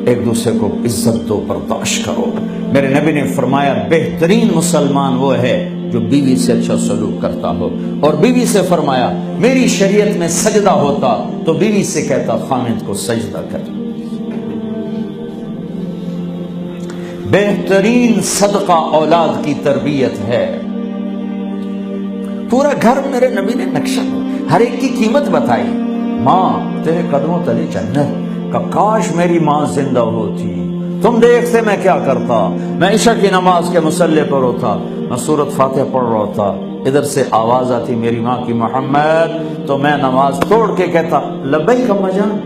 ایک دوسرے کو عزت دو، برداشت کرو۔ میرے نبی نے فرمایا بہترین مسلمان وہ ہے جو بیوی سے اچھا سلوک کرتا ہو، اور بیوی سے فرمایا میری شریعت میں سجدہ ہوتا تو بیوی سے کہتا خامد کو سجدہ کر۔ بہترین صدقہ اولاد کی تربیت ہے۔ پورا گھر میرے نبی نے نقشہ، ہر ایک کی قیمت بتائی۔ ماں تیرے قدموں تلے جنت، کہ کاش میری ماں زندہ ہوتی، تم دیکھتے میں کیا کرتا، میں عشاء کی نماز کے مصلی پر ہوتا، میں سورۃ فاتحہ پڑھ رہا ہوتا، ادھر سے آواز آتی میری ماں کی محمد، تو میں نماز توڑ کے کہتا لبیک اماں جان۔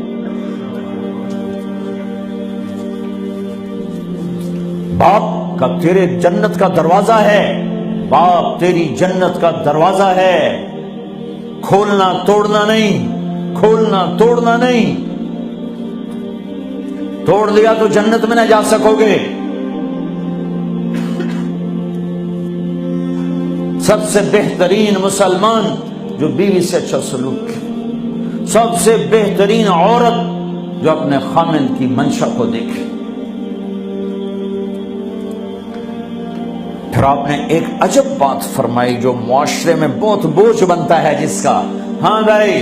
باپ کا تیرے جنت کا دروازہ ہے، باپ تیری جنت کا دروازہ ہے، کھولنا توڑنا نہیں، کھولنا توڑنا نہیں، توڑ دیا تو جنت میں نہ جا سکو گے۔ سب سے بہترین مسلمان جو بیوی سے اچھا سلوک کرے، سب سے بہترین عورت جو اپنے خامند کی منشا کو دیکھے۔ پھر آپ نے ایک عجب بات فرمائی جو معاشرے میں بہت بوجھ بنتا ہے جس کا، ہاں بھائی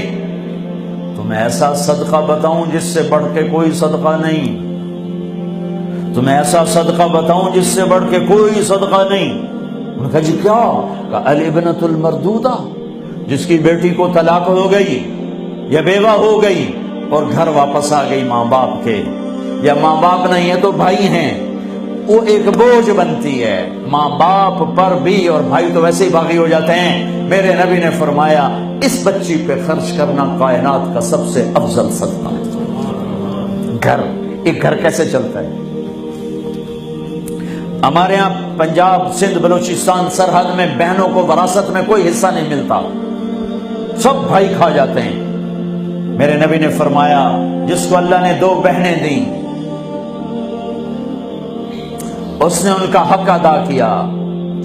تمہیں ایسا صدقہ بتاؤں جس سے بڑھ کے کوئی صدقہ نہیں، تمہیں ایسا صدقہ بتاؤں جس سے بڑھ کے کوئی صدقہ نہیں۔ انہوں نے کہا جی کیا؟ کہا الابنۃ المردودہ، جس کی بیٹی کو طلاق ہو گئی یا بیوہ ہو گئی اور گھر واپس آ گئی ماں باپ کے، یا ماں باپ نہیں ہے تو بھائی ہیں، وہ ایک بوجھ بنتی ہے ماں باپ پر بھی، اور بھائی تو ویسے ہی باغی ہو جاتے ہیں۔ میرے نبی نے فرمایا اس بچی پہ خرچ کرنا کائنات کا سب سے افضل صدقہ ہے۔ گھر، ایک گھر کیسے چلتا ہے؟ ہمارے ہاں پنجاب سندھ بلوچستان سرحد میں بہنوں کو وراثت میں کوئی حصہ نہیں ملتا، سب بھائی کھا جاتے ہیں۔ میرے نبی نے فرمایا جس کو اللہ نے 2 بہنیں دیں اس نے ان کا حق ادا کیا،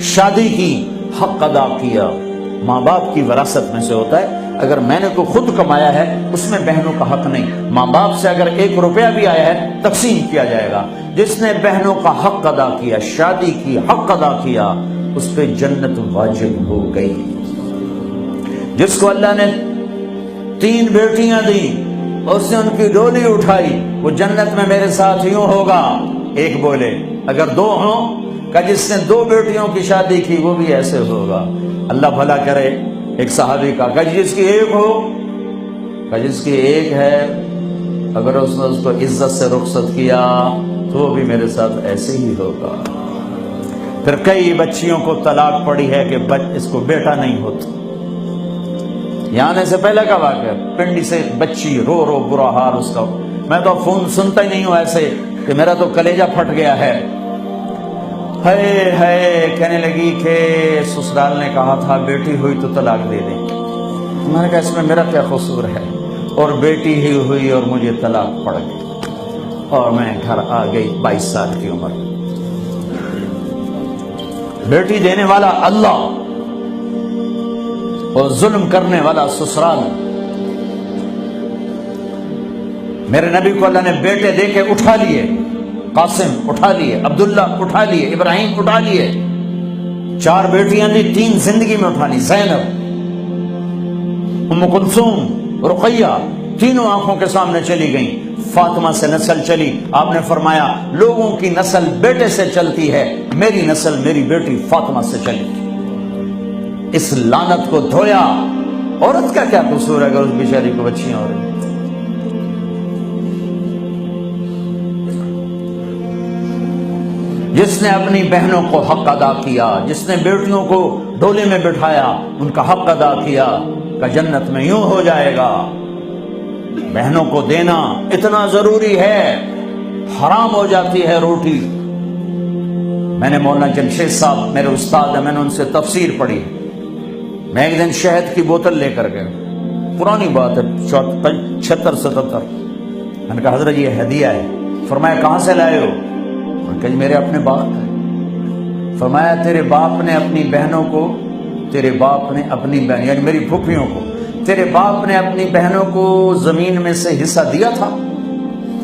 شادی کی حق ادا کیا۔ ماں باپ کی وراثت میں سے ہوتا ہے، اگر میں نے کو خود کمایا ہے اس میں بہنوں کا حق نہیں، ماں باپ سے اگر 1 روپیہ بھی آیا ہے تقسیم کیا جائے گا۔ جس نے بہنوں کا حق ادا کیا، شادی کی حق ادا کیا، اس پہ جنت واجب ہو گئی۔ جس کو اللہ نے 3 بیٹیاں دیں اس نے ان کی ڈولی اٹھائی، وہ جنت میں میرے ساتھ یوں ہوگا۔ ایک بولے اگر 2 ہوں، کہ جس نے 2 بیٹیوں کی شادی کی وہ بھی ایسے ہوگا۔ اللہ بھلا کرے۔ ایک صحابی کا کہ جس کی 1 ہو، کہ جس کی 1 ہے، اگر اس نے اس کو عزت سے رخصت کیا تو وہ بھی میرے ساتھ ایسے ہی ہوگا۔ پھر کئی بچیوں کو طلاق پڑی ہے کہ اس کو بیٹا نہیں ہوتا۔ یہاں آنے سے پہلے کا واقعہ، پنڈی سے بچی رو رو برا حال اس کا، میں تو فون سنتا ہی نہیں ہوں ایسے کہ میرا تو کلیجہ پھٹ گیا ہے۔ ہے کہنے لگی کہ سسرال نے کہا تھا بیٹی ہوئی تو طلاق دے دیں۔ میں نے کہا اس میں میرا کیا قصور ہے، اور بیٹی ہی ہوئی اور مجھے طلاق پڑ گئی، اور میں گھر آ گئی 22 سال کی عمر۔ بیٹی دینے والا اللہ اور ظلم کرنے والا سسرال۔ میرے نبی کو اللہ نے بیٹے دے کے اٹھا لیے، قاسم اٹھا لیے، عبداللہ اٹھا لیے، ابراہیم اٹھا لیے، 4 بیٹیاں دی، 3 زندگی میں اٹھا لی، زینب، ام کلثوم، رقیہ، تینوں آنکھوں کے سامنے چلی گئیں۔ فاطمہ سے نسل چلی، آپ نے فرمایا لوگوں کی نسل بیٹے سے چلتی ہے، میری نسل میری بیٹی فاطمہ سے چلی۔ اس لعنت کو دھویا۔ عورت کا کیا قصور ہے اگر اس بیچاری کو بچیاں ہو رہی؟ جس نے اپنی بہنوں کو حق ادا کیا، جس نے بیٹیوں کو ڈولے میں بٹھایا، ان کا حق ادا کیا، کہ جنت میں یوں ہو جائے گا۔ بہنوں کو دینا اتنا ضروری ہے، حرام ہو جاتی ہے روٹی۔ میں نے مولانا جمشید صاحب میرے استاد ہیں، میں نے ان سے تفسیر پڑھی۔ میں ایک دن شہد کی بوتل لے کر گیا، پرانی بات ہے 76-77۔ میں نے کہا حضرت یہ ہدیہ ہے۔ فرمایا کہاں سے لائے ہو؟ کہ میرے اپنے باپ ہے۔ فرمایا تیرے باپ نے اپنی بہنوں کو، تیرے باپ نے اپنی بہن یعنی میری پھوپھیوں کو، تیرے باپ نے اپنی بہنوں کو زمین میں سے حصہ دیا تھا؟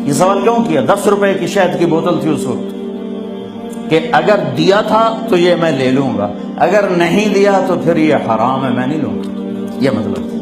یہ سوال کیوں کیا؟ 10 روپے کی شہد کی بوتل تھی اس وقت، کہ اگر دیا تھا تو یہ میں لے لوں گا، اگر نہیں دیا تو پھر یہ حرام ہے، میں نہیں لوں گا، یہ مطلب تھا۔